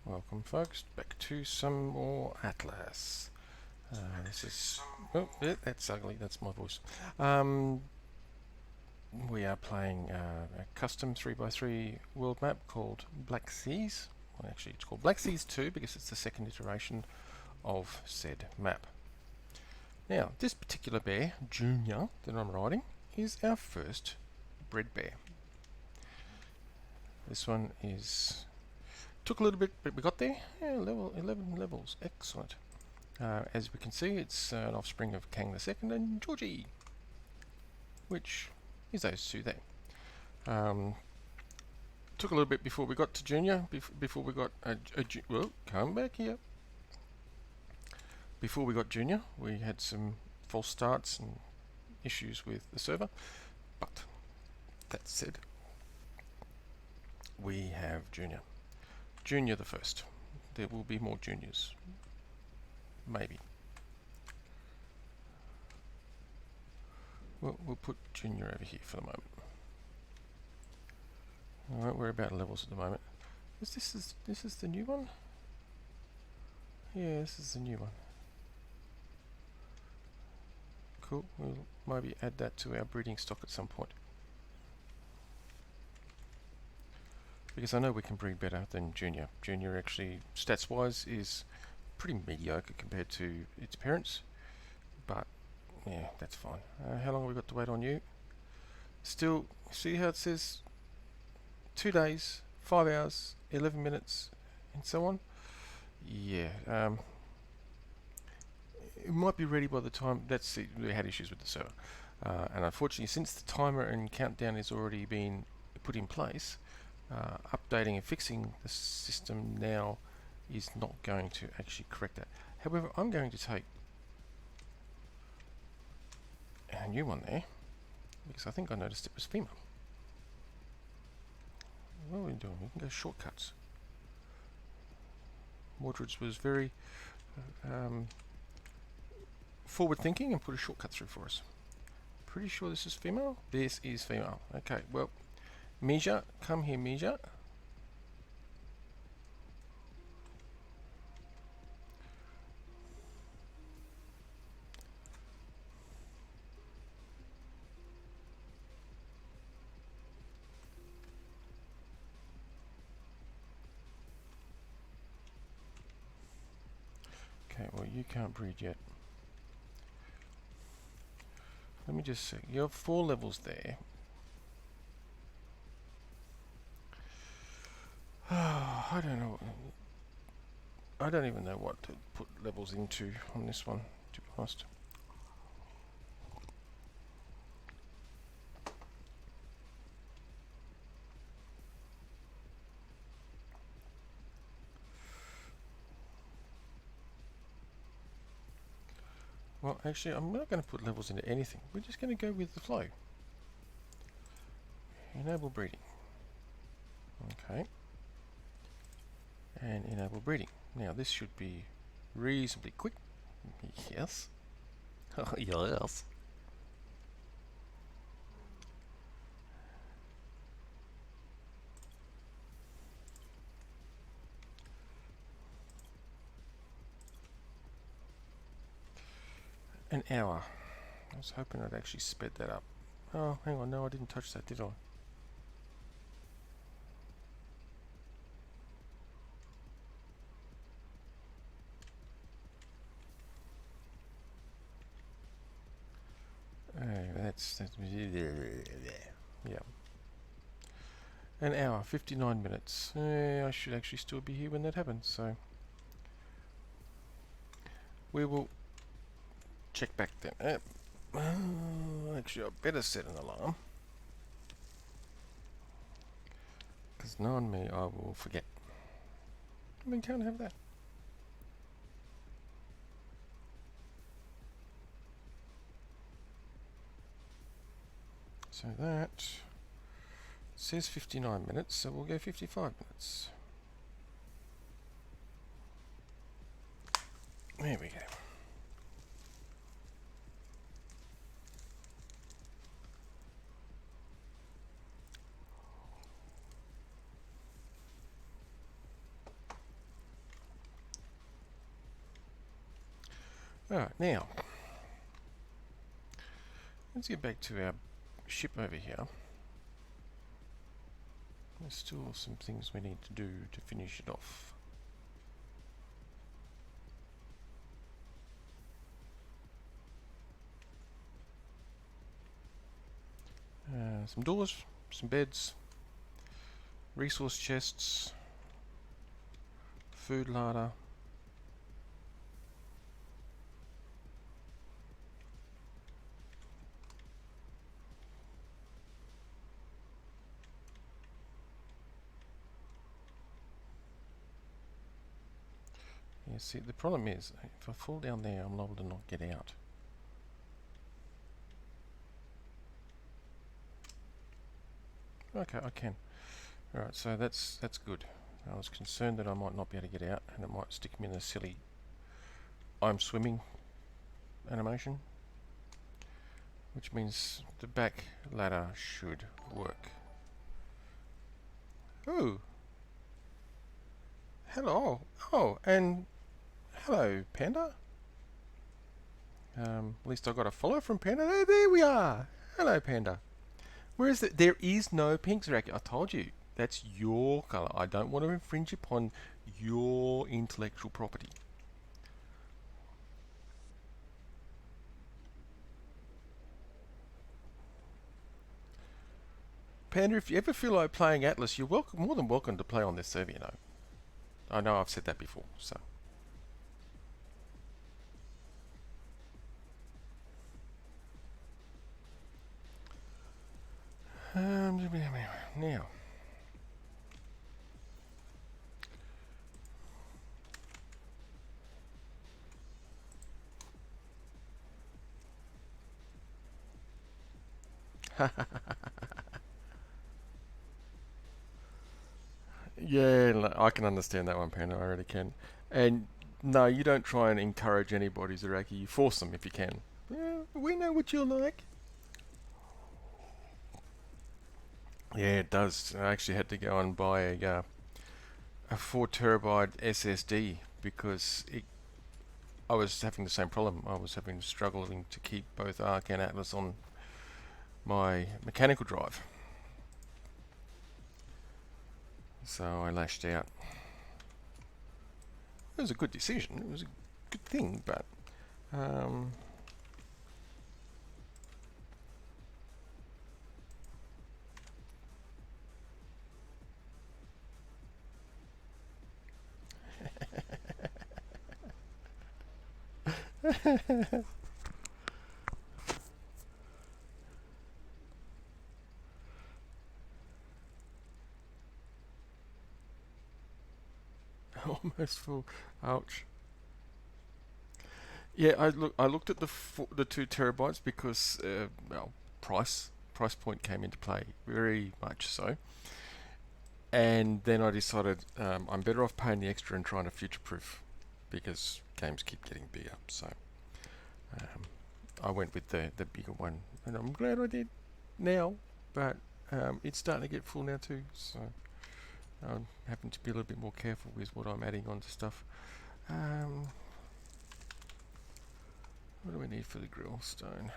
Welcome folks, back to some more Atlas. This is... Oh, yeah, that's ugly, that's my voice. We are playing a custom 3x3 world map called Black Seas. Well, actually it's called Black Seas 2 because it's the second iteration of said map. Now, this particular bear, Junior, that I'm riding, is our first bred bear. This one is... Took a little bit, but we got there. Yeah, level 11 levels. Excellent. As we can see, it's an offspring of Kang II and Georgie, which is those two there. Took a little bit before we got to Junior, before we got well, come back here. Before we got Junior, we had some false starts and issues with the server, but that said, we have Junior. Junior the first. There will be more juniors. Maybe. We'll put Junior over here for the moment. Alright, we're about levels at the moment. This is the new one? Yeah, this is the new one. Cool. We'll maybe add that to our breeding stock at some point. Because I know we can breed better than Junior. Junior actually, stats-wise, is pretty mediocre compared to its parents. But, yeah, that's fine. How long have we got to wait on you? Still, see how it says 2 days, 5 hours, 11 minutes, and so on? Yeah, it might be ready by the time... That's it, we had issues with the server. And unfortunately, since the timer and countdown has already been put in place, updating and fixing the system now is not going to actually correct that. However, I'm going to take a new one there, because I think I noticed it was female. What are we doing? We can go shortcuts. Mordred's was very forward thinking and put a shortcut through for us. Pretty sure this is female? This is female. Okay, well, Misha, come here, Misha. Okay, well, you can't breed yet. Let me just see. You have 4 levels there. I don't know. I don't even know what to put levels into on this one, to be honest. Well, actually, I'm not going to put levels into anything. We're just going to go with the flow. Enable breeding. Okay. And enable breeding. Now, this should be reasonably quick. Yes. Yes. An hour. I was hoping I'd actually sped that up. Oh, hang on. No, I didn't touch that, did I? That's yeah. An hour, 59 minutes. I should actually still be here when that happens, so we will check back then. Actually, I better set an alarm, because knowing me, I will forget. We can't have that. So that says 59 minutes, so we'll go 55 minutes. There we go. Alright, now, let's get back to our ship over here. There's still some things we need to do to finish it off. Some doors, some beds, resource chests, food larder. Yeah, see, the problem is, if I fall down there, I'm liable to not get out. Okay, I can. Alright, so that's good. I was concerned that I might not be able to get out, and it might stick me in the silly I'm swimming animation, which means the back ladder should work. Oh, hello. Oh, and hello, Panda. At least I got a follow from Panda. Hey, there we are. Hello, Panda. Where is it? There is no pink Zaraki. I told you. That's your colour. I don't want to infringe upon your intellectual property. Panda, if you ever feel like playing Atlas, you're welcome, more than welcome to play on this server, you know. I know I've said that before, so. Now. Yeah, I can understand that one, Panda. I really can. And no, you don't try and encourage anybody, Zaraki. You force them if you can. Yeah, we know what you're like. Yeah, it does. I actually had to go and buy a 4 terabyte SSD because I was having the same problem. I was struggling to keep both Arc and Atlas on my mechanical drive. So I lashed out. It was a good decision. It was a good thing, but almost full. Ouch. Yeah, I looked at the 2 terabytes because well, price point came into play very much so, and then I decided I'm better off paying the extra and trying to future proof because games keep getting bigger. So um, I went with the bigger one, and I'm glad I did now. But it's starting to get full now too, so I'm having to be a little bit more careful with what I'm adding onto stuff. What do we need for the grill stone?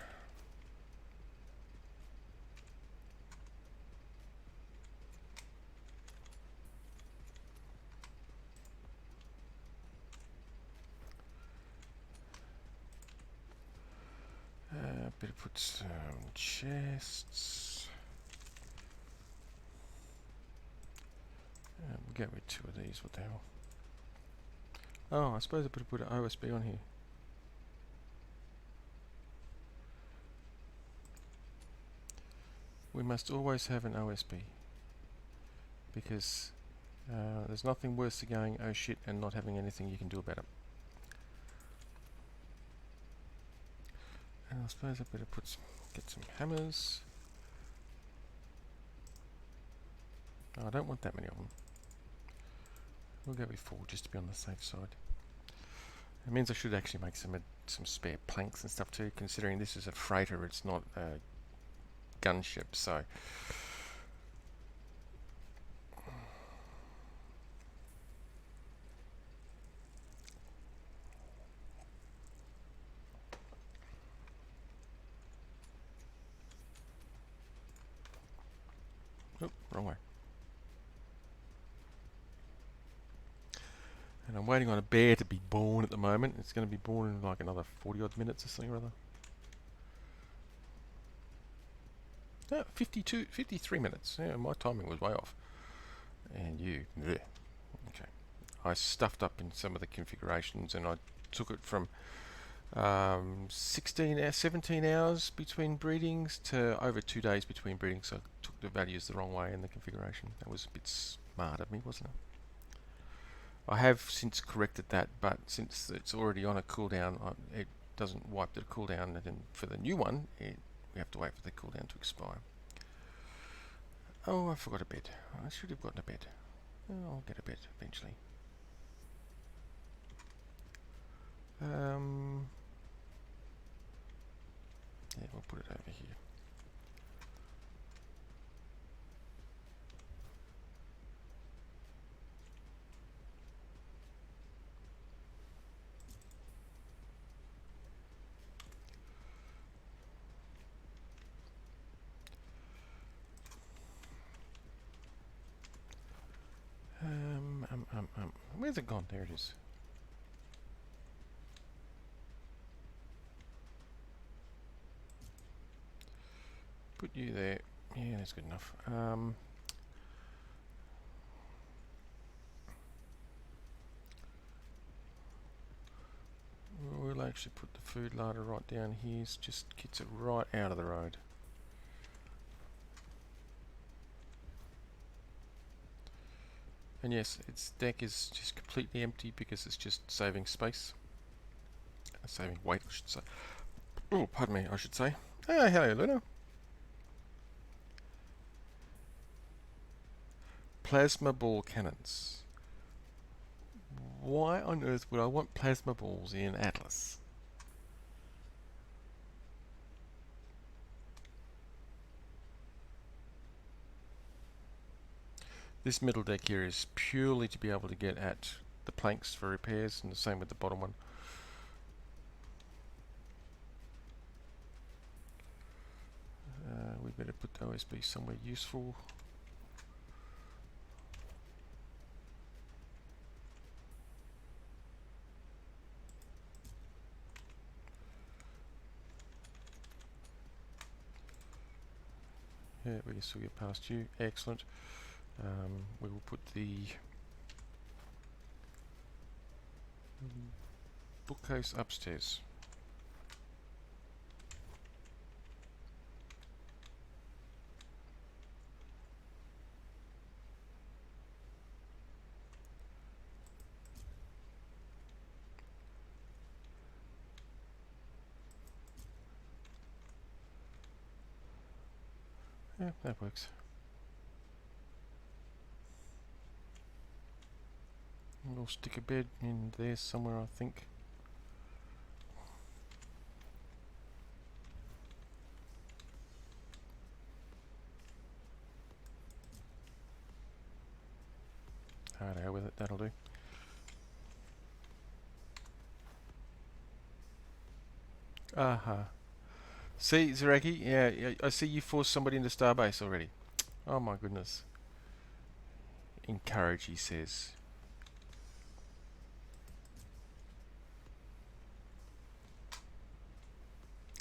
Better put some chests. We'll go with 2 of these. What the hell? Oh, I suppose I better put an OSB on here. We must always have an OSB because there's nothing worse than going oh shit and not having anything you can do about it. And I suppose I better get some hammers. Oh, I don't want that many of them. We'll go with 4 just to be on the safe side. It means I should actually make some spare planks and stuff too, considering this is a freighter, it's not a gunship, so Oh, wrong way. And I'm waiting on a bear to be born at the moment. It's going to be born in like another 40 odd minutes or something or other. No, 53 minutes. Yeah, my timing was way off. And you, bleh. Okay. I stuffed up in some of the configurations and I took it from 17 hours between breedings to over 2 days between breedings. So I took the values the wrong way in the configuration. That was a bit smart of me, wasn't it? I have since corrected that, but since it's already on a cooldown, it doesn't wipe the cooldown, and then for the new one, we have to wait for the cooldown to expire. Oh, I forgot a bed. I should have gotten a bed. Oh, I'll get a bed eventually. Yeah, we'll put it over here. Where's it gone? There it is. Put you there. Yeah, that's good enough. We'll actually put the food larder right down here. It just gets it right out of the road. And yes, its deck is just completely empty because it's just saving space. Saving weight, I should say. Oh, pardon me, I should say. Oh, hello, Luna. Plasma ball cannons. Why on earth would I want plasma balls in Atlas? This middle deck here is purely to be able to get at the planks for repairs, and the same with the bottom one. We better put the OSB somewhere useful. Yeah, we can still get past you. Excellent. We will put the bookcase upstairs. Yeah, that works. We'll stick a bed in there somewhere, I think. Hard out with it, that'll do. Aha. See, Zaraki, yeah, I see you forced somebody into Starbase already. Oh my goodness. Encourage, he says.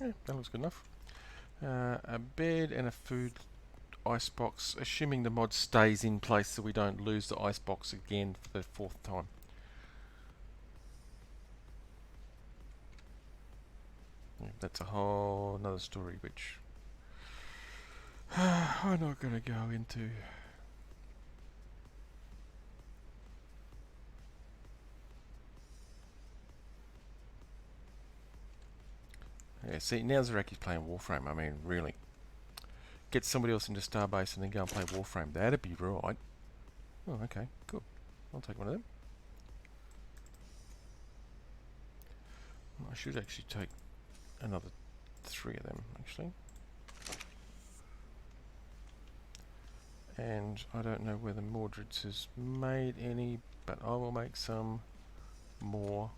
Yeah, that looks good enough. A bed and a food icebox, assuming the mod stays in place so we don't lose the icebox again for the 4th time. Yeah, that's a whole another story which I'm not going to go into. Yeah, see, now Zaraki's playing Warframe. I mean, really. Get somebody else into Starbase and then go and play Warframe. That'd be right. Oh, okay, cool. I'll take one of them. I should actually take another 3 of them, actually. And I don't know whether Mordred's has made any, but I will make some more.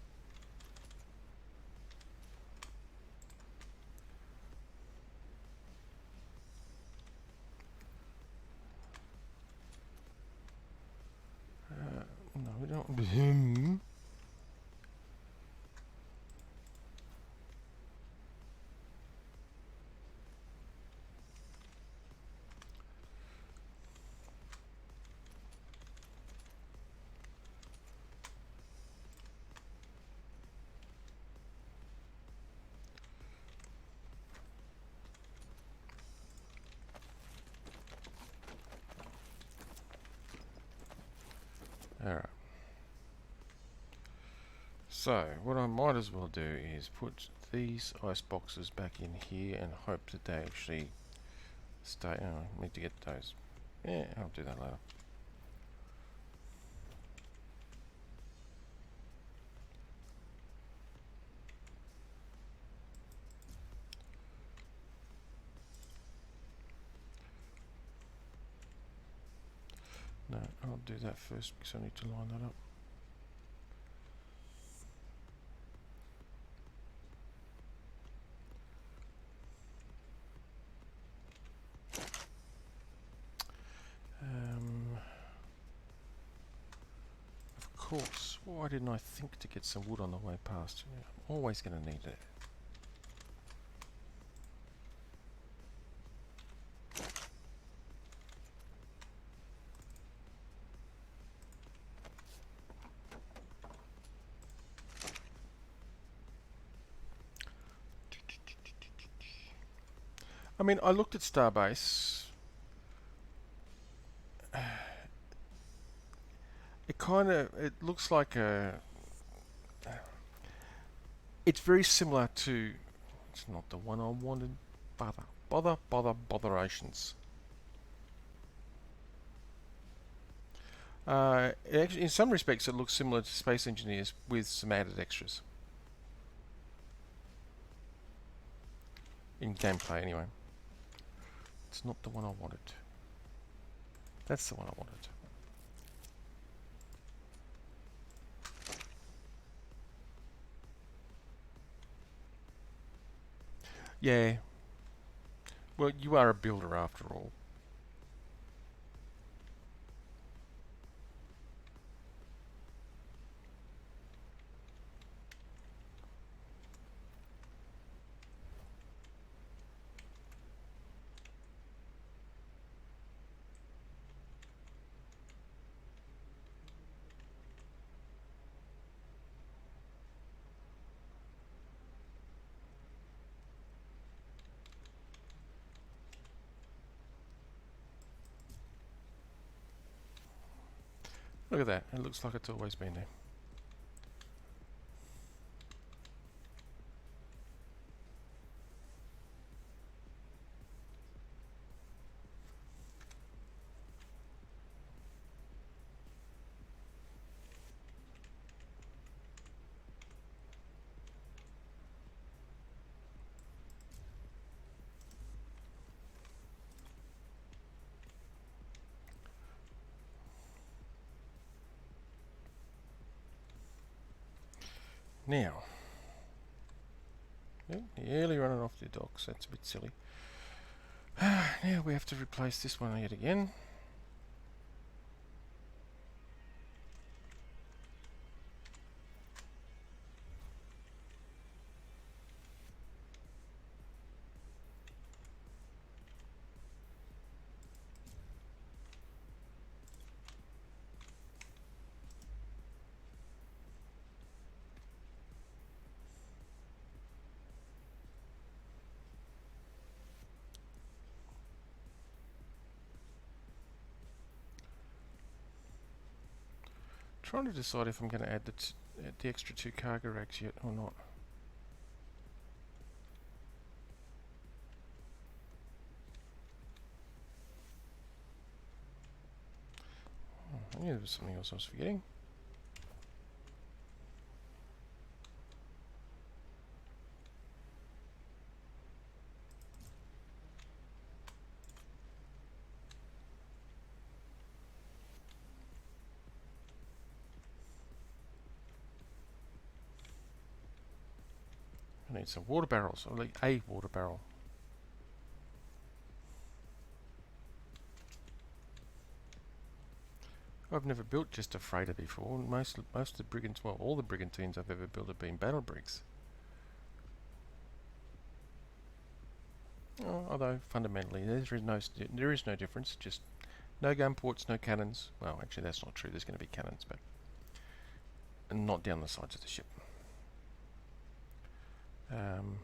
No. Alright. So, what I might as well do is put these ice boxes back in here and hope that they actually stay. Oh, I need to get those. Yeah, I'll do that later. No, I'll do that first because I need to line that up. Of course, why didn't I think to get some wood on the way past? Yeah, I'm always going to need it. I mean, I looked at Starbase. It looks like a. It's very similar to. It's not the one I wanted. Botherations. Actually, in some respects, it looks similar to Space Engineers with some added extras. In gameplay, anyway. It's not the one I wanted. That's the one I wanted. Yeah. Well, you are a builder after all. Look at that. It looks like it's always been there. Now, nearly running off the docks. That's a bit silly. Now we have to replace this one yet again. Trying to decide if I'm going to add the extra 2 cargo racks yet or not. I knew there was something else I was forgetting. I need some water barrels, or like a water barrel. I've never built just a freighter before. Most of the well, all the brigantines I've ever built have been battle brigs. Although fundamentally there is no difference. Just no gun ports, no cannons. Well, actually that's not true. There's going to be cannons, but not down the sides of the ship. Um,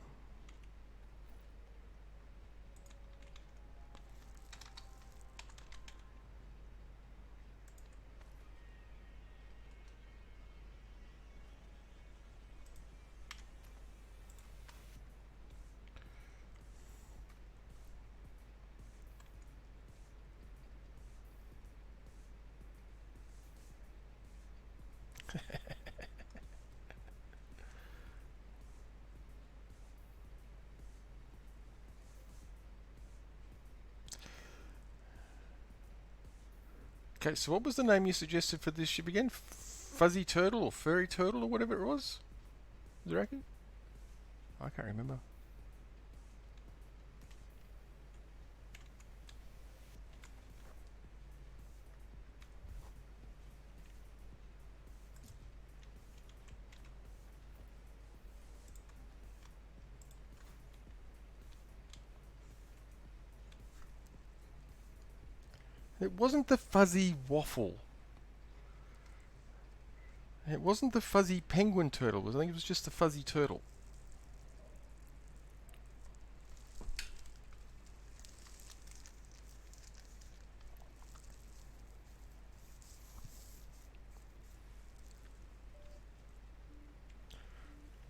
okay, so what was the name you suggested for this ship again? Fuzzy Turtle or Furry Turtle or whatever it was? Zeraki? I can't remember. It wasn't the Fuzzy Waffle. It wasn't the Fuzzy Penguin Turtle. I think it was just the Fuzzy Turtle.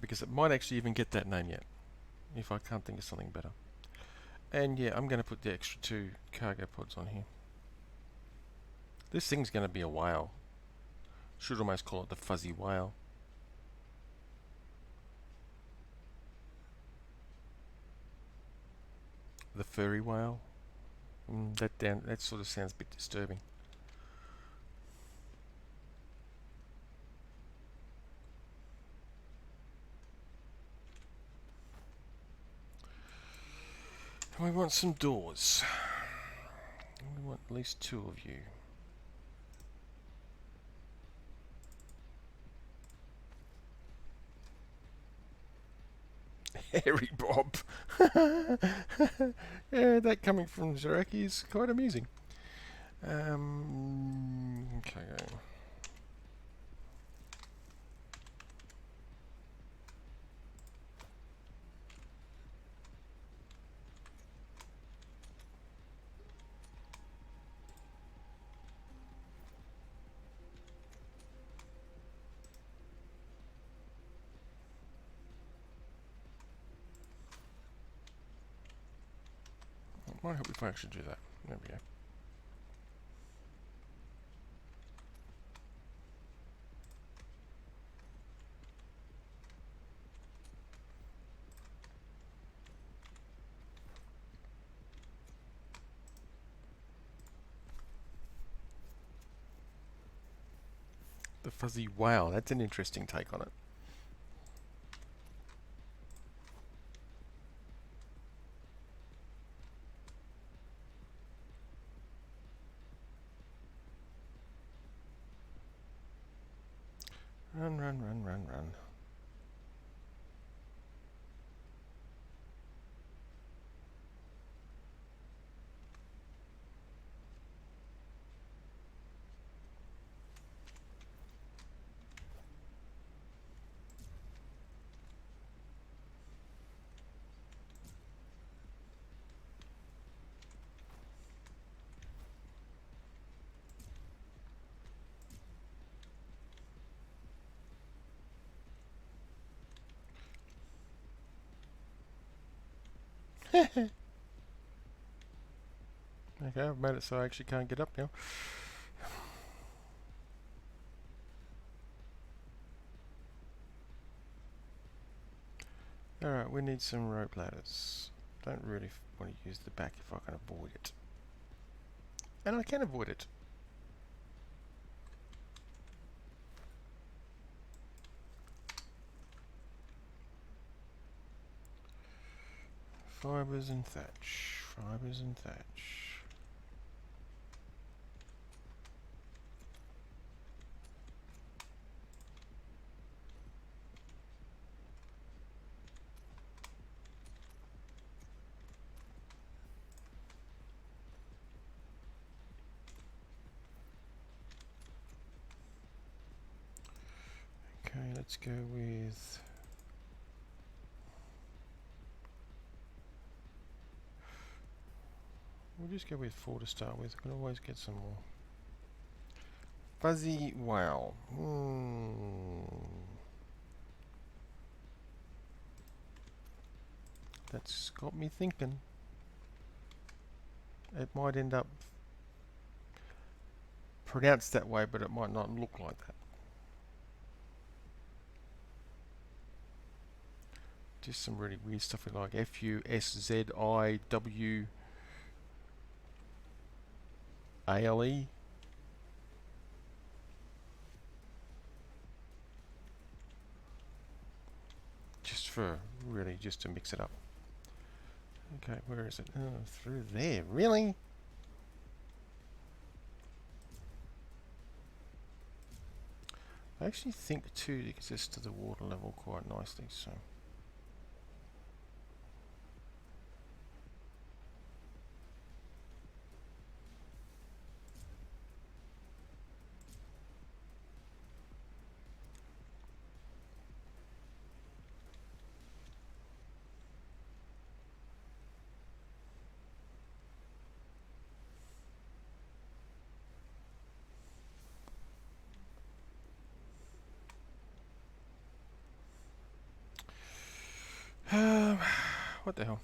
Because it might actually even get that name yet, if I can't think of something better. And yeah, I'm going to put the extra 2 cargo pods on here. This thing's going to be a whale. Should almost call it the Fuzzy Whale. The Furry Whale. That sort of sounds a bit disturbing. We want some doors. We want at least 2 of you. Harry Bob. Yeah, that coming from Zeraki is quite amusing. Okay. It might help if I actually do that. There we go. The Fuzzy Whale. That's an interesting take on it. Run, run, run, run, run. Okay, I've made it so I actually can't get up now. Alright, we need some rope ladders. Don't really want to use the back if I can avoid it. And I can avoid it. Fibres and thatch. Fibres and thatch. Let's go with... We'll just go with 4 to start with. We can always get some more. Fuzzy whale. That's got me thinking. It might end up pronounced that way, but it might not look like that. Just some really weird stuff like Fuszziwale. Just to mix it up. Okay, where is it? Oh, through there. Really? I actually think 2 exists to the water level quite nicely, so... what the hell?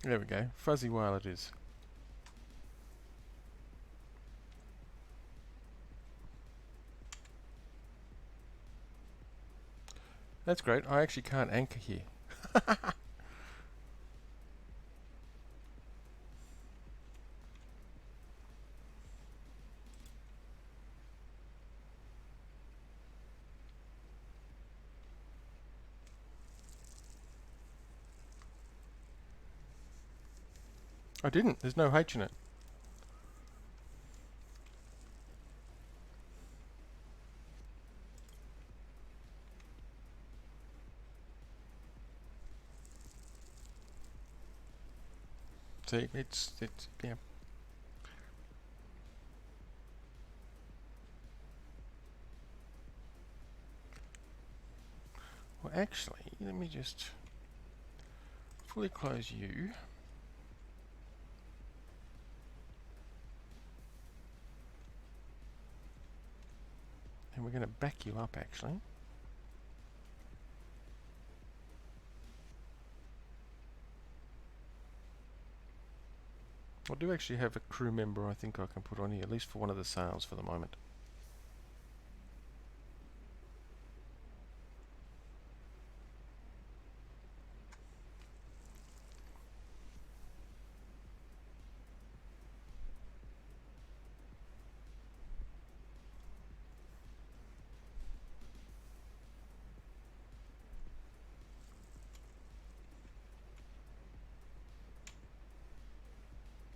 There we go. Fuzzy whale it is. That's great. I actually can't anchor here. I didn't. There's no H in it. See, it's yeah. Well, actually, let me just fully close you. And we're going to back you up, actually. I do actually have a crew member I think I can put on here, at least for one of the sails for the moment.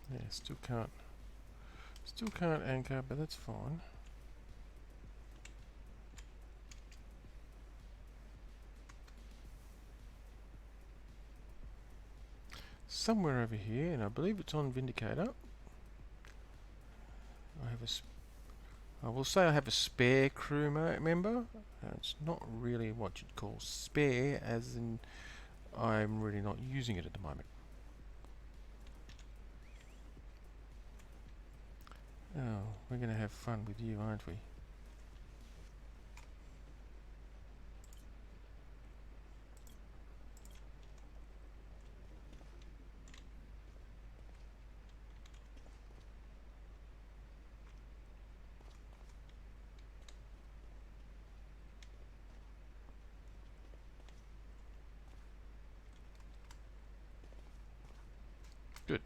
Yeah, still can't anchor, but that's fine. Somewhere over here, and I believe it's on Vindicator. I will say I have a spare crew member. It's not really what you'd call spare, as in I'm really not using it at the moment. Oh, we're going to have fun with you, aren't we? Good.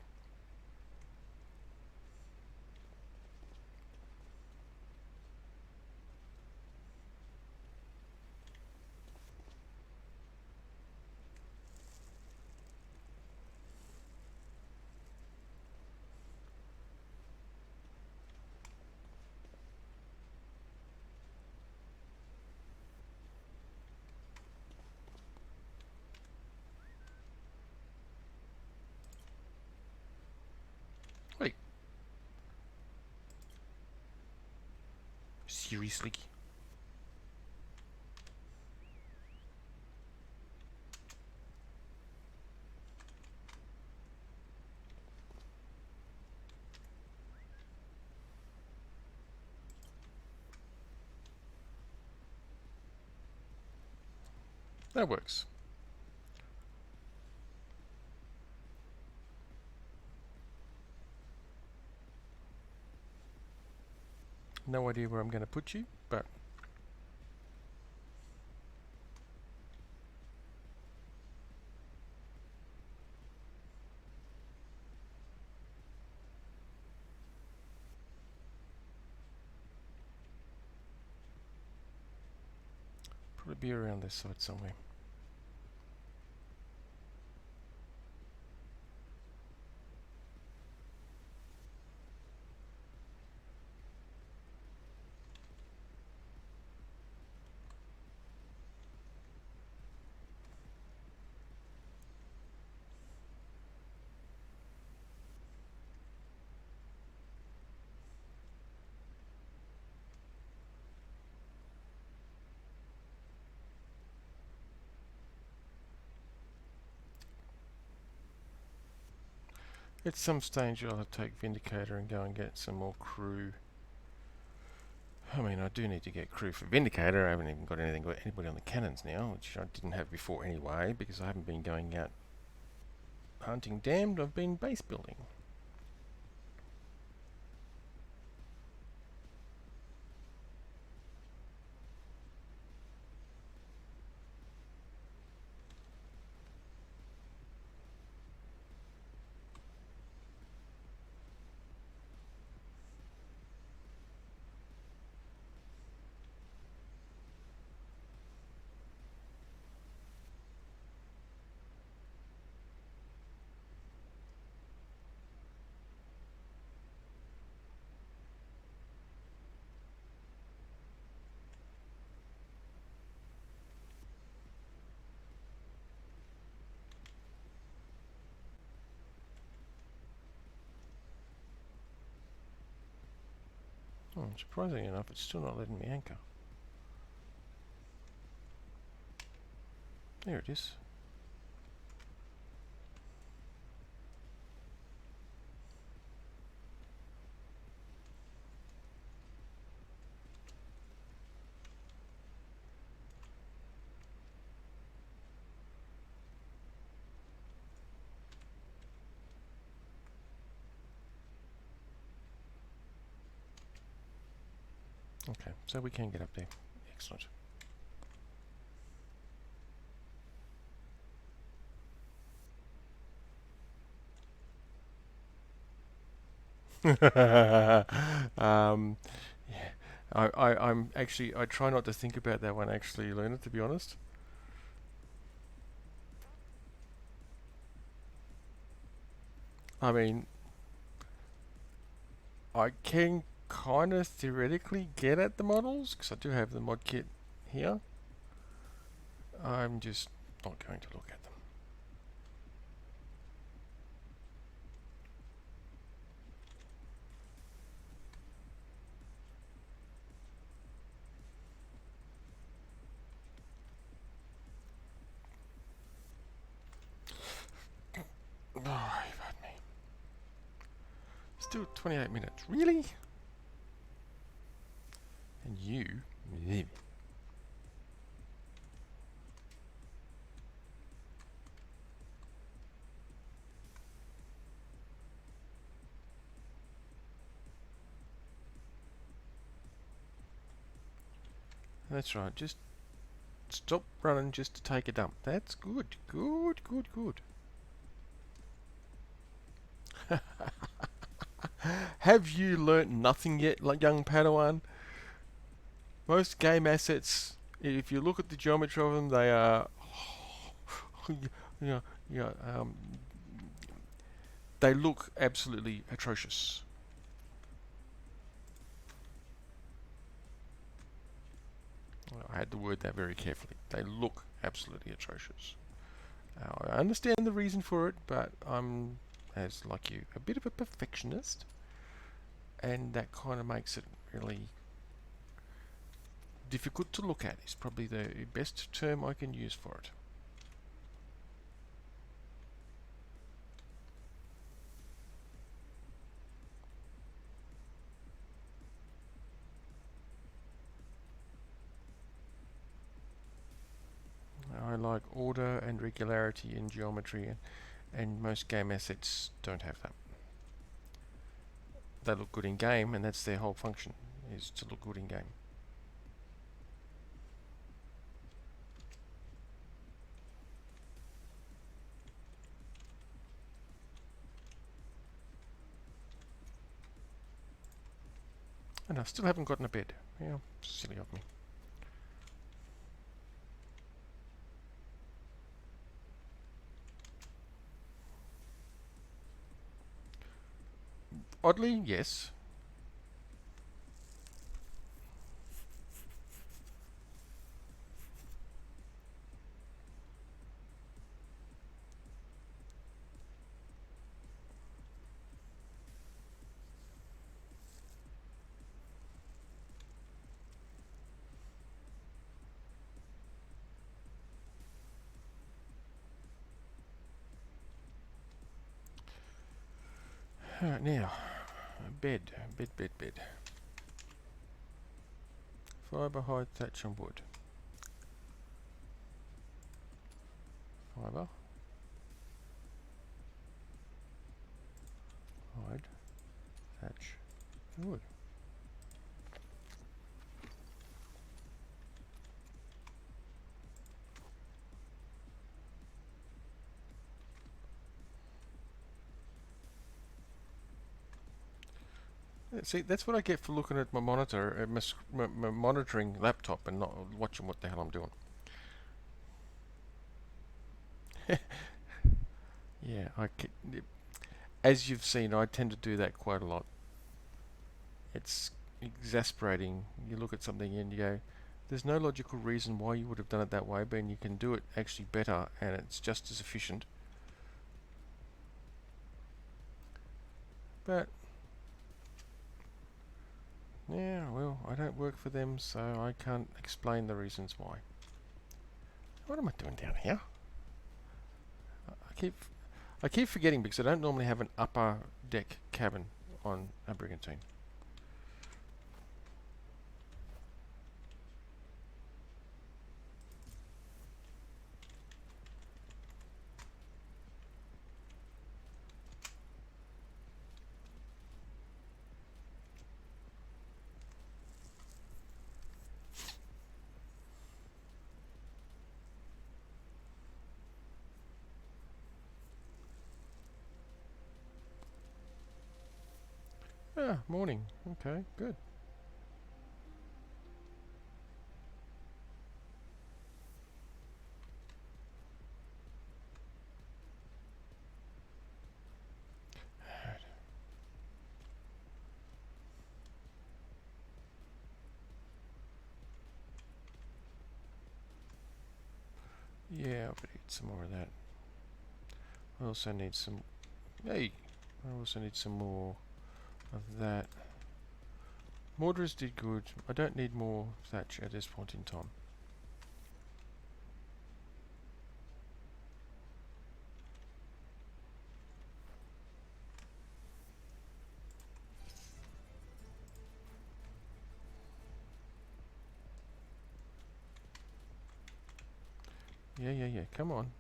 Seriously? That works. No idea where I'm going to put you, but probably be around this side somewhere. At some stage I'll take Vindicator and go and get some more crew. I mean, I do need to get crew for Vindicator. I haven't even got anybody on the cannons now, which I didn't have before anyway, because I haven't been going out hunting damned. I've been base building. Surprisingly enough, it's still not letting me anchor. There it is. Okay, so we can get up there. Excellent. Yeah, I'm actually, I try not to think about that one actually, Luna, to be honest. I mean, I can kind of theoretically get at the models, because I do have the mod kit here. I'm just not going to look at them. Oh, you've had me. Still 28 minutes. Really? And you? That's right. Just stop running just to take a dump. That's good. Good, good, good. Have you learnt nothing yet, like young Padawan? Most game assets, if you look at the geometry of them, they are, you know, you know, they look absolutely atrocious. I had to word that very carefully. They look absolutely atrocious. I understand the reason for it, but I'm, as like you, a bit of a perfectionist, and that kind of makes it really difficult to look at is probably the best term I can use for it. I like order and regularity in geometry, and most game assets don't have that. They look good in game, and that's their whole function, is to look good in game. And I still haven't gotten a bed. Yeah, silly of me. Oddly, yes. Alright, now, bed. Fibre, hide, thatch and wood. Fibre. Hide, thatch and wood. See, that's what I get for looking at my monitor, my monitoring laptop, and not watching what the hell I'm doing. Yeah, as you've seen, I tend to do that quite a lot. It's exasperating. You look at something and you go, there's no logical reason why you would have done it that way, but you can do it actually better, and it's just as efficient. But yeah, well, I don't work for them, so I can't explain the reasons why. What am I doing down here? I keep forgetting because I don't normally have an upper deck cabin on a Brigantine. Ah, morning. Okay, good. Yeah, I'll eat some more of that. I also need some. Hey, I also need some more of that. Mortars did good. I don't need more thatch at this point in time. Yeah. Come on.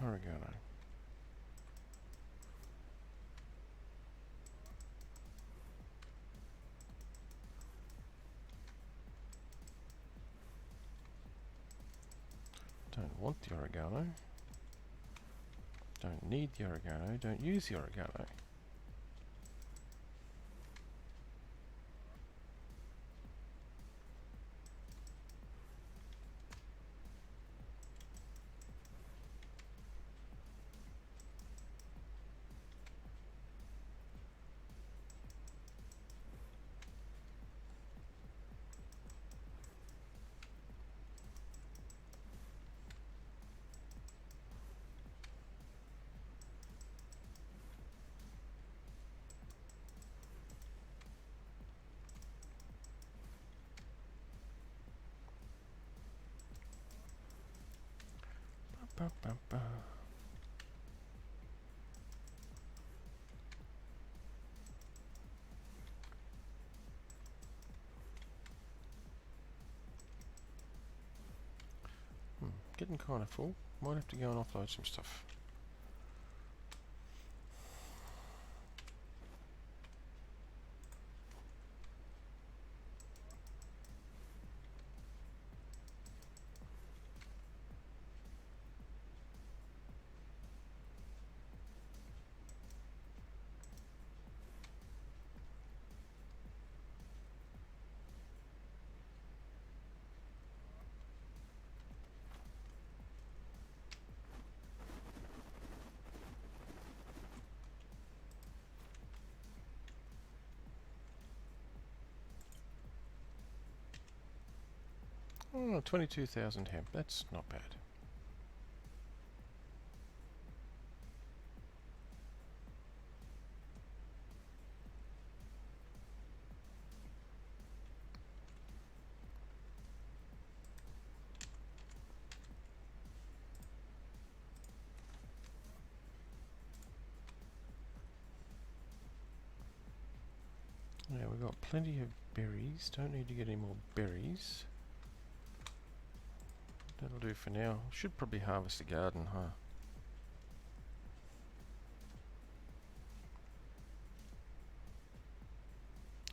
Oregano. Don't want the oregano. Don't need the oregano. Don't use the oregano. Ba, ba, ba. Getting kind of full. Might have to go and offload some stuff. Oh, 22,000 hemp. That's not bad. Yeah, we've got plenty of berries. Don't need to get any more berries. That'll do for now. Should probably harvest the garden, huh?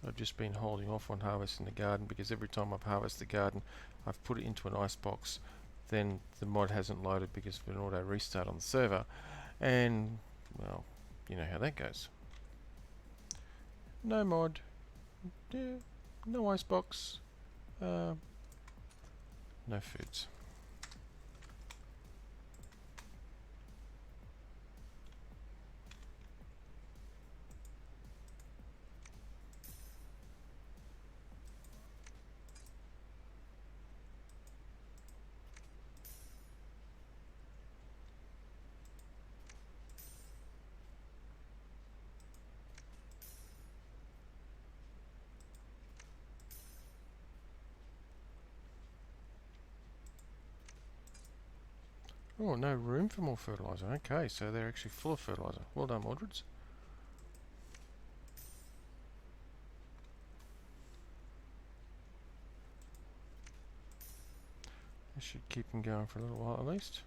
I've just been holding off on harvesting the garden because every time I've harvested the garden, I've put it into an ice box. Then the mod hasn't loaded because of an auto restart on the server. And, well, you know how that goes. No mod. Yeah, no icebox. No foods. Oh, no room for more fertilizer. Okay, so they're actually full of fertilizer. Well done, Mordreds. This should keep them going for a little while at least.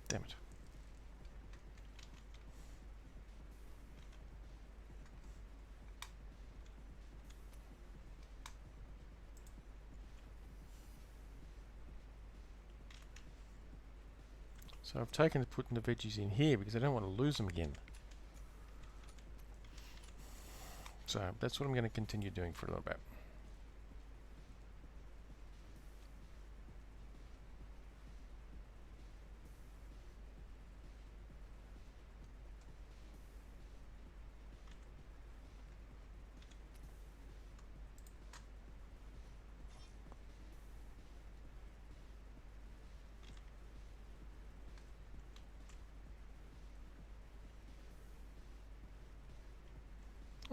Damn it. So I've taken to putting the veggies in here because I don't want to lose them again. So that's what I'm going to continue doing for a little bit.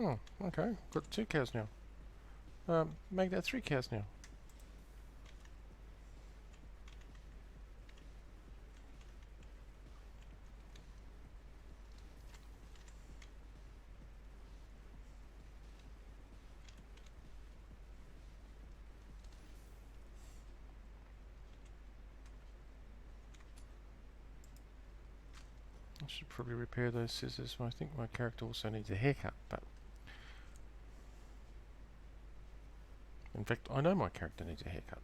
Oh, okay. Got 2 cows now. Make that 3 cows now. I should probably repair those scissors. I think my character also needs a haircut, but in fact, I know my character needs a haircut.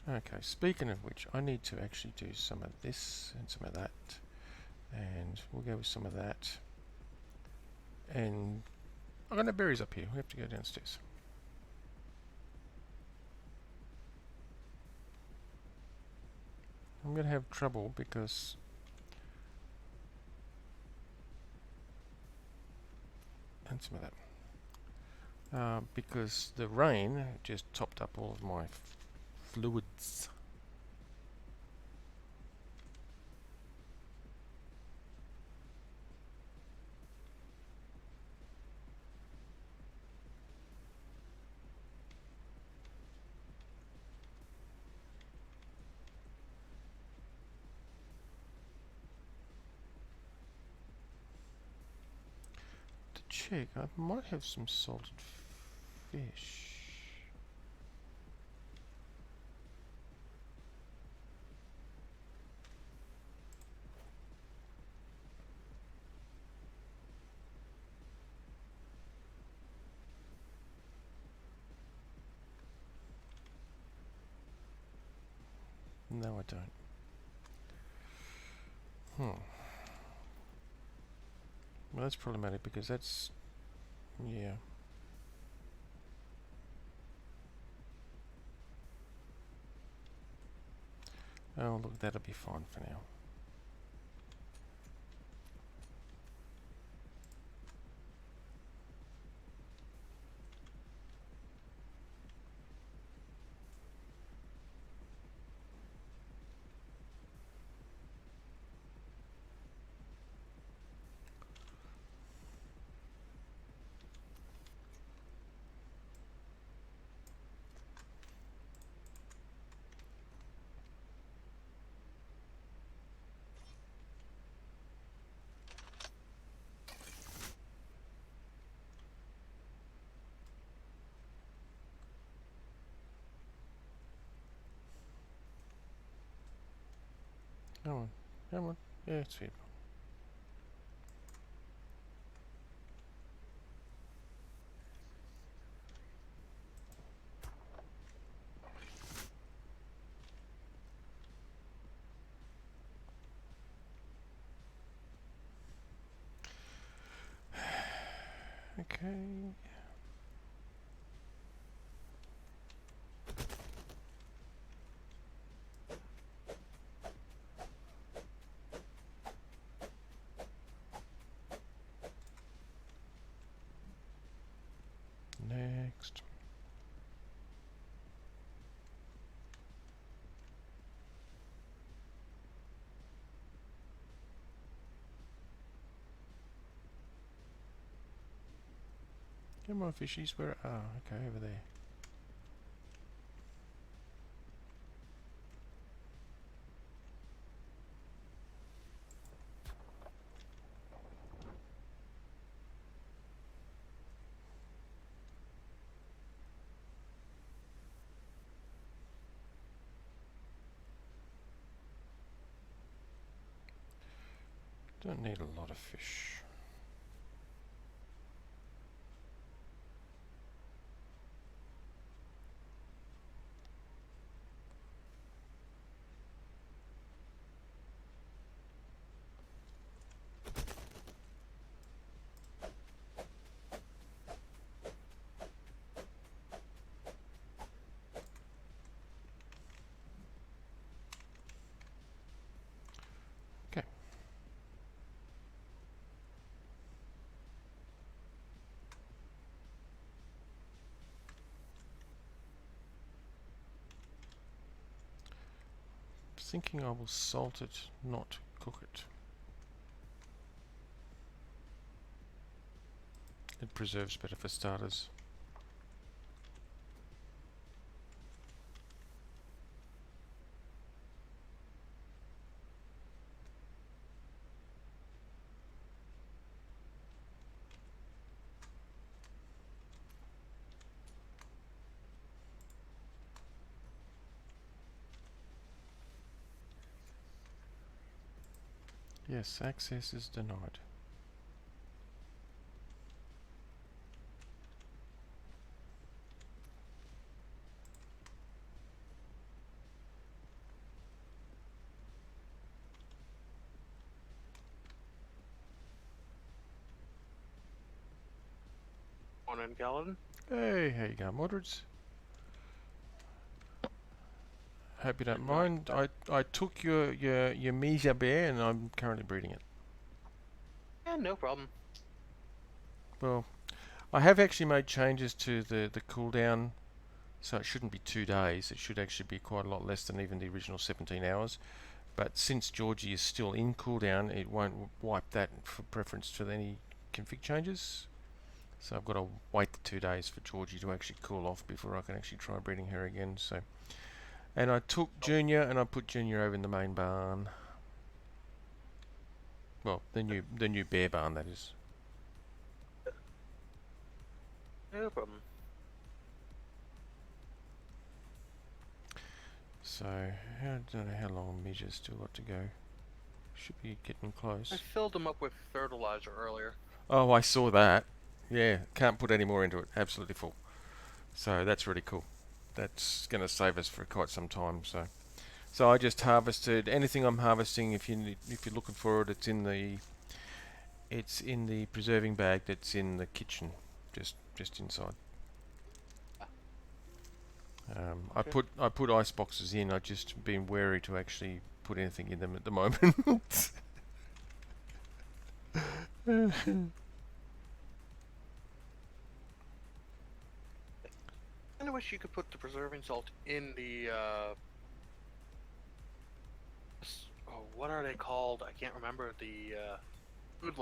Okay, speaking of which, I need to actually do some of this and some of that. And we'll go with some of that. And I've got no berries up here. We have to go downstairs. I'm going to have trouble because and some of that because the rain just topped up all of my fluids. To check, I might have some salted fish. No, I don't. Well, that's problematic because that's, yeah. Oh, look, that'll be fine for now. Come on, come on. Yeah, it's feasible. Okay. Next. Come on, fishies. Where? Ah, okay, over there. Don't need a lot of fish. Okay. thinking I will salt it, not cook it. It preserves better for starters. Yes, access is denied. Morning, Galen. Hey, how you going, Moderates? Hope you don't And not mind. I took your Mesa bear and I'm currently breeding it. yeah, no problem. Well, I have actually made changes to the cooldown, so it shouldn't be 2 days. It should actually be quite a lot less than even the original 17 hours. But since Georgie is still in cooldown, it won't wipe that for preference to any config changes. So I've got to wait the 2 days for Georgie to actually cool off before I can actually try breeding her again. So, and I took Junior and I put Junior over in the main barn. Well, the new bear barn, that is. No problem. So I don't know how long Measure's still got to go. Should be getting I close. filled them up with fertilizer earlier. Oh, I saw that. Yeah, can't put any more into it. Absolutely full. So that's really cool. That's going to save us for quite some time. So I just harvested anything I'm harvesting. If you're looking for it, it's in the preserving bag that's in the kitchen, just inside. Ah, I okay. put ice boxes in. I've just been wary to actually put anything in them at the moment. I wish you could put the preserving salt in the what are they called? I can't remember the food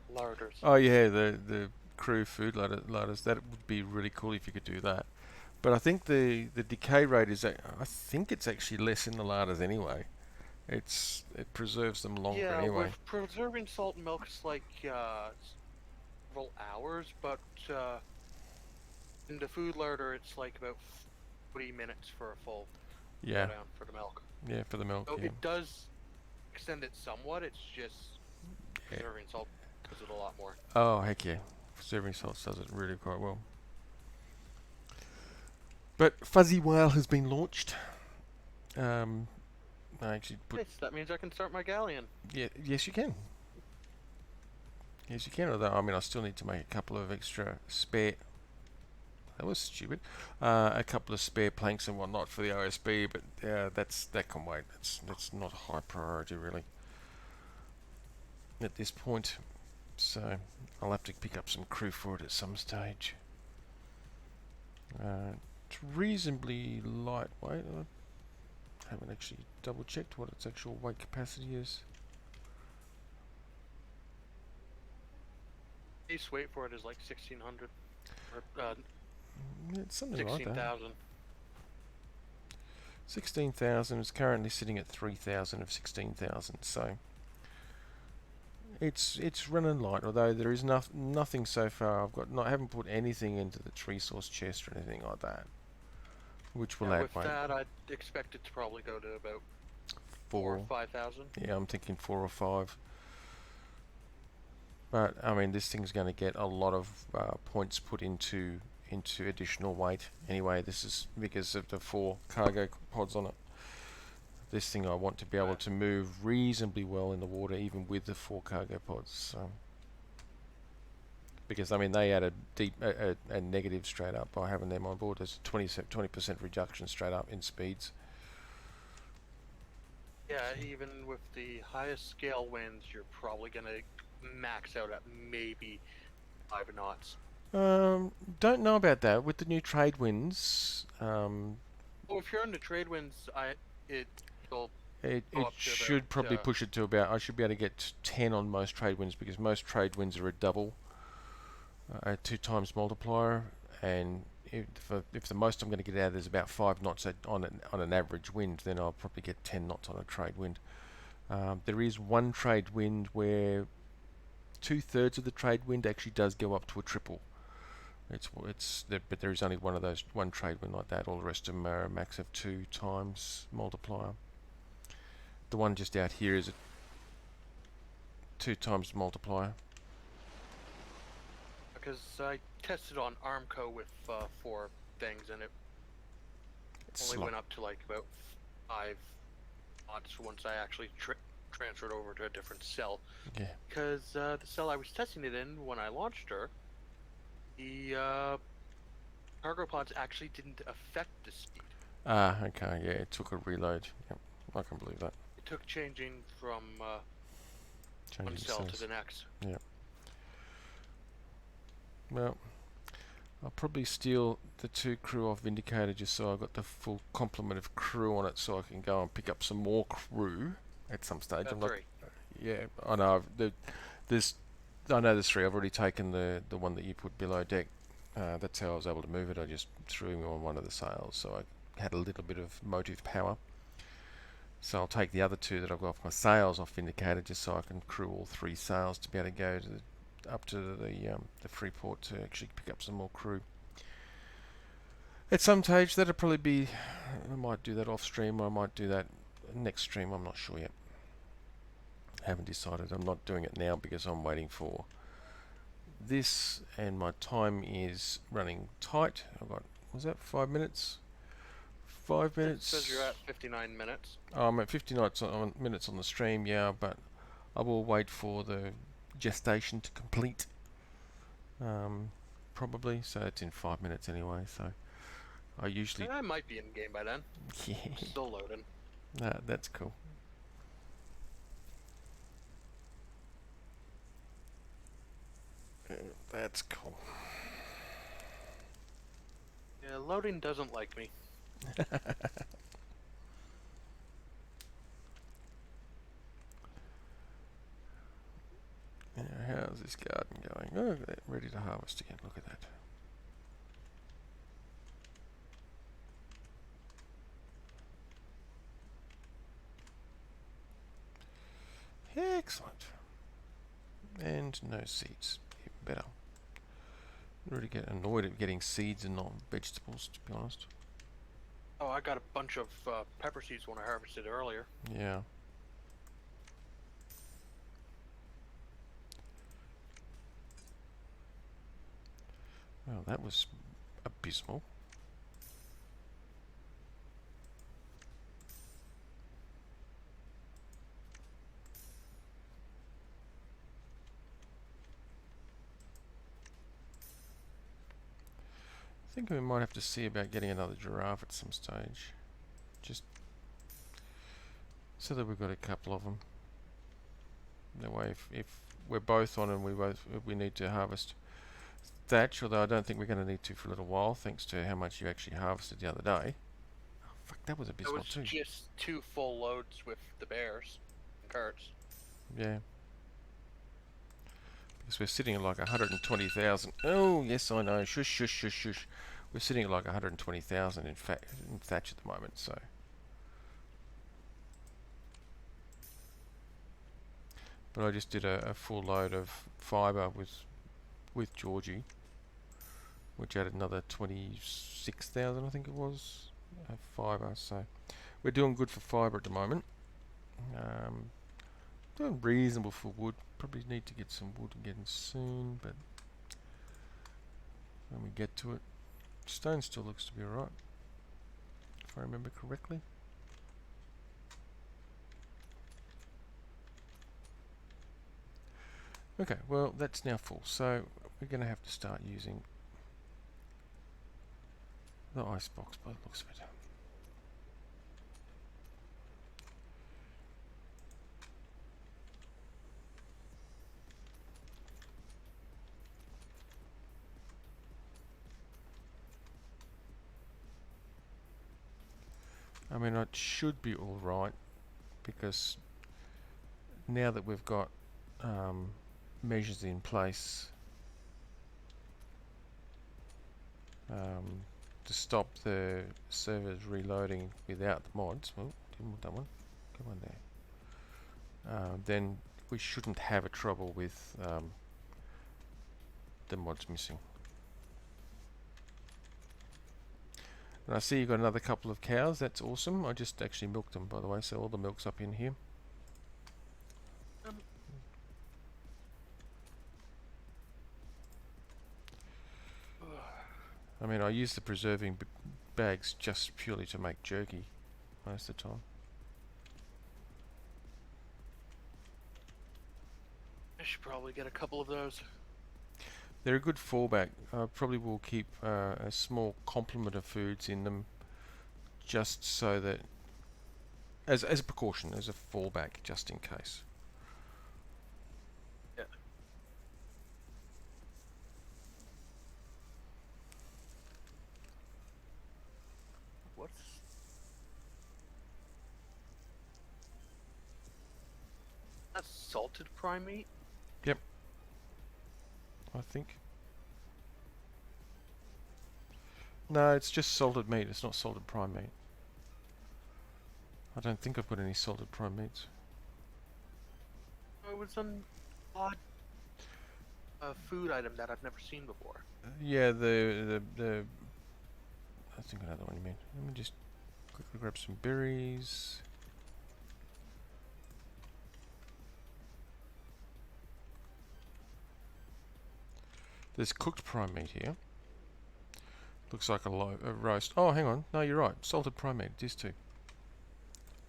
larders. Oh yeah, the crew food ladders. That would be really cool if you could do that. But I think the decay rate is I think it's actually less in the larders anyway. It preserves them longer Yeah, anyway. with preserving salt and milk, it's like several hours, but in the food larder, it's like about 40 minutes for a full Yeah, throwdown for the milk. yeah, for the milk. So Yeah, it does extend it somewhat. It's just yeah. preserving salt does it a lot more. Oh heck yeah, preserving salts does it really quite well. But Fuzzy Whale has been launched. Um, I actually put Nice. That means I can start my galleon. yeah, yes you can. Yes you can. Although I mean I still need to make a couple of extra spare. That was stupid. A couple of spare planks and whatnot for the OSB, but that can wait. That's not a high priority really at this point. So I'll have to pick up some crew for it at some stage. It's reasonably lightweight. I haven't actually double checked what its actual weight capacity is. Base weight for it is like 1,600 or It's something like that. 16,000. 16,000 is currently sitting at 3,000 of 16,000. So it's running light. Although there is nothing so far. I haven't put anything into the tree source chest or anything like that, which will Yeah, add with weight. that, I'd expect it to probably go to about 4 or 4. 5,000. Yeah, I'm thinking 4 or 5. But I mean, this thing's going to get a lot of points put into additional weight. Anyway, this is because of the 4 cargo pods on it. This thing I want to be able to move reasonably well in the water, even with the 4 cargo pods. So, because I mean, they add a negative straight up by having them on board. There's a 20% reduction straight up in speeds. Yeah, even with the highest scale winds, you're probably going to max out at maybe 5 knots. Don't know about that with the new trade winds. Well, if you're in the trade winds, it'll go It up to should probably push it to about. I should be able to get 10 on most trade winds because most trade winds are a double, a 2 times multiplier, and if the most I'm going to get out is about 5 knots on an average wind, then I'll probably get 10 knots on a trade wind. There is one trade wind where 2/3 of the trade wind actually does go up to a triple. But there is only one trade wind like that. All the rest of them are a max of 2 times multiplier. The one just out here is a 2 times multiplier. because I tested on Armco with 4 things, and it only went up to like about 5 knots once I actually transferred over to a different cell. Yeah. Because the cell I was testing it in when I launched her, the cargo pods actually didn't affect the speed. Ah, okay, yeah, it took a reload. Yep, I can believe that. It took changing from Changing one cell to cells. the next. Yeah. Well, I'll probably steal the 2 crew off Vindicator just so I've got the full complement of crew on it, so I can go and pick up some more crew at some stage. I'm not. 3. Yeah, I know. There's. I know there's 3. I've already taken the one that you put below deck. That's how I was able to move it. I just threw him on one of the sails, so I had a little bit of motive power. So I'll take the other 2 that I've got off my sails off Vindicator just so I can crew all 3 sails to be able to go up to the Freeport to actually pick up some more crew. At some stage, that'll probably be. I might do that off stream. I might do that next stream. I'm not sure yet. I haven't decided. I'm not doing it now because I'm waiting for this, and my time is running tight. I've got. Was that 5 minutes? 5 minutes. It says you're at 59 minutes. Oh, I'm at 50 minutes on the stream, yeah, but I will wait for the gestation to complete. Probably, so it's in 5 minutes anyway. So I usually. I might be in game by then. Yeah. I'm still loading. That's cool. That's cool. Yeah, loading doesn't like me. How's this garden going? Oh, ready to harvest again. Look at that. Excellent. And no seeds. Even better. I really get annoyed at getting seeds and not vegetables, to be honest. Oh, I got a bunch of pepper seeds when I harvested earlier. Yeah. Well, that was abysmal. I think we might have to see about getting another giraffe at some stage. Just so that we've got a couple of them. That way, if we're both on and we need to harvest thatch, although I don't think we're going to need to for a little while, thanks to how much you actually harvested the other day. Oh, fuck, that was abysmal too. It was just 2 full loads with the bears and carts. Yeah. Because we're sitting at like 120,000. Oh, yes, I know. Shush, shush, shush, shush. We're sitting at like 120,000 in thatch at the moment, so. But I just did a full load of fibre with Georgie, which added another 26,000, I think it was, of fibre. So we're doing good for fibre at the moment. Doing reasonable for wood. Probably need to get some wood again soon, but when we get to it, stone still looks to be alright, if I remember correctly. Okay, well that's now full, so we're going to have to start using the icebox by the looks of it. I mean, it should be alright because now that we've got measures in place to stop the servers reloading without the mods, well, didn't want that one, come on there, then we shouldn't have a trouble with the mods missing. And I see you've got another couple of cows. That's awesome. I just actually milked them, by the way, so all the milk's up in here. Um, I mean, I use the preserving bags just purely to make jerky most of the time. I should probably get a couple of those. They're a good fallback. I probably will keep a small complement of foods in them just so that, as a precaution, as a fallback, just in case. Yeah. What's... That's salted prime meat? Yep. I think. No, it's just salted meat. It's not salted prime meat. I don't think I've got any salted prime meats. Oh, it was an odd food item that I've never seen before. Yeah, the I think another one you mean. Let me just quickly grab some berries. There's cooked prime meat here. Looks like a roast. Oh, hang on. No, you're right. Salted prime meat. It is too.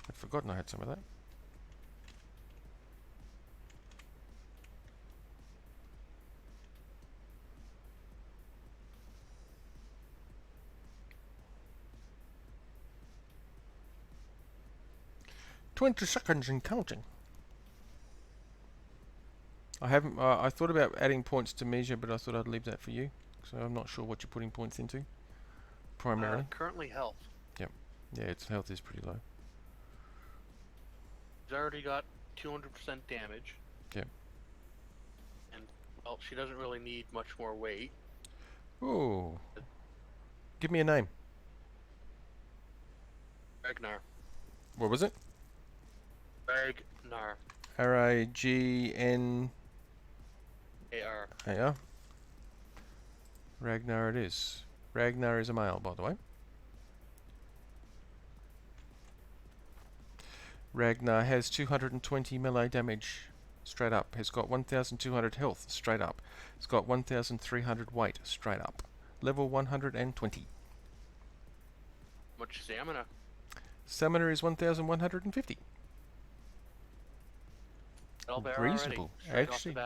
I'd forgotten I had some of that. "20 seconds and counting." I haven't. I thought about adding points to measure, but I thought I'd leave that for you. So I'm not sure what you're putting points into. Primarily. Currently health. Yep. Yeah, its health is pretty low. She's already got 200% damage. Yep. And, well, she doesn't really need much more weight. Ooh. Give me a name. Ragnar. What was it? Ragnar. Ragnar. AR. Ragnar it is. Ragnar is a male, by the way. Ragnar has 220 melee damage straight up. Has got 1,200 health straight up. It's got 1,300 weight straight up. Level 120. Much stamina. Stamina is 1,150. Reasonable. Actually,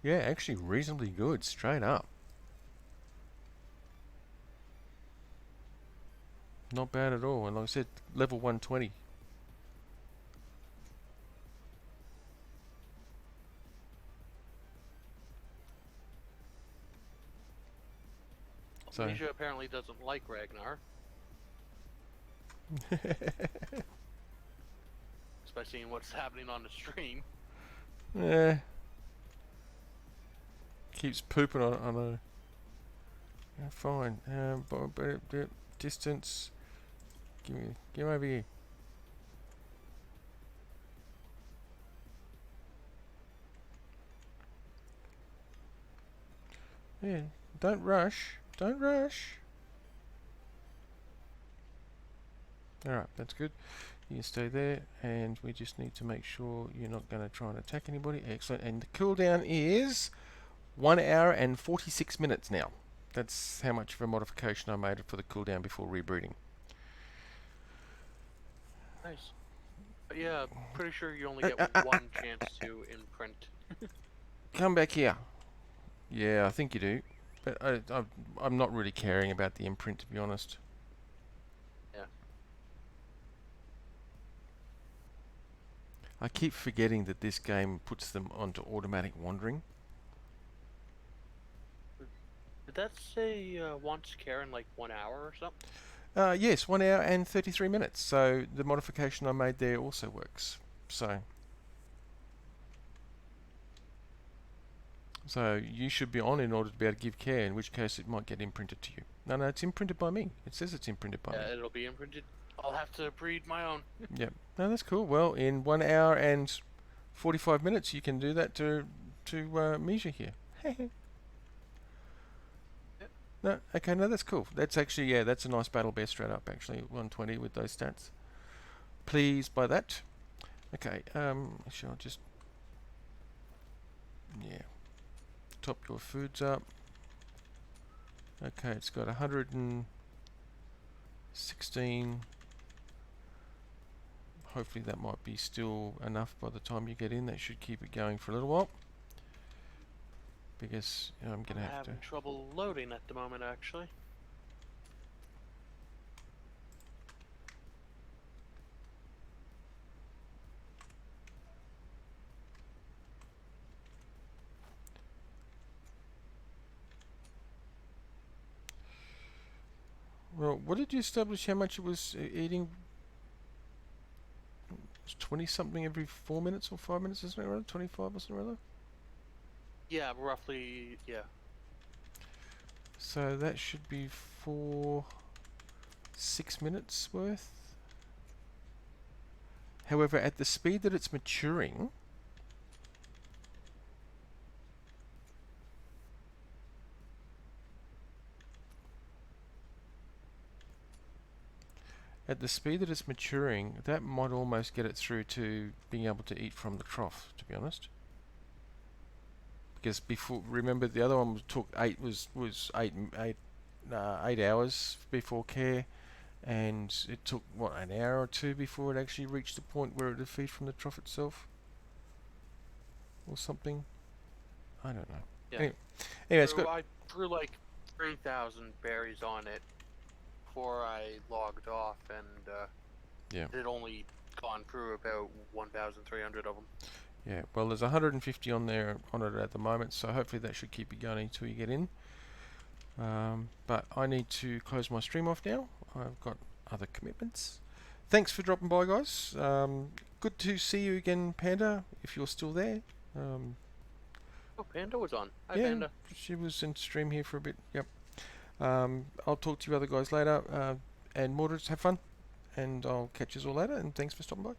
yeah, actually reasonably good straight up. Not bad at all. And like I said, level 120. So Asia apparently doesn't like Ragnar. Just by seeing what's happening on the stream. Yeah. Keeps pooping on a. Yeah, fine. But distance. Give me over here. Yeah. Don't rush. Don't rush. Alright, that's good. You can stay there, and we just need to make sure you're not going to try and attack anybody. Excellent. And the cooldown is 1 hour and 46 minutes now. That's how much of a modification I made for the cooldown before rebreeding. Nice. But yeah, pretty sure you only get one chance to imprint. Come back here. Yeah, I think you do. But I'm not really caring about the imprint, to be honest. Yeah. I keep forgetting that this game puts them onto automatic wandering. Did that say wants care in like 1 hour or something? Yes, 1 hour and 33 minutes. So the modification I made there also works. So you should be on in order to be able to give care, in which case it might get imprinted to you. No, it's imprinted by me. It says it's imprinted by me. Yeah, it'll be imprinted. I'll have to breed my own. Yep. No, that's cool. Well, in 1 hour and 45 minutes, you can do that to Misha here. No, okay, no, that's cool. That's actually, yeah, that's a nice battle bear straight up, actually, 120 with those stats. Pleased by that. Okay, actually, I'll just, yeah, top your foods up. Okay, it's got 116. Hopefully that might be still enough by the time you get in. That should keep it going for a little while. Because I'm going to have to... having trouble loading at the moment, actually. Well, what did you establish how much it was eating? 20 something every 4 minutes or 5 minutes or something, 25 or something. Yeah, roughly, yeah. So that should be 6 minutes worth. However, at the speed that it's maturing, that might almost get it through to being able to eat from the trough, to be honest. Because before, remember the other one took 8 hours before care, and it took what, an hour or two before it actually reached the point where it would feed from the trough itself, or something. I don't know. Yeah. Anyway, I threw like 3,000 berries on it before I logged off, and it only gone through about 1,300 of them. Yeah, well, there's 150 on it at the moment, so hopefully that should keep you going until you get in. But I need to close my stream off now. I've got other commitments. Thanks for dropping by, guys. Good to see you again, Panda, if you're still there. Oh, Panda was on. Hi, yeah, Panda. She was in stream here for a bit. Yep. I'll talk to you other guys later. And Mordred, have fun. And I'll catch you all later. And thanks for stopping by.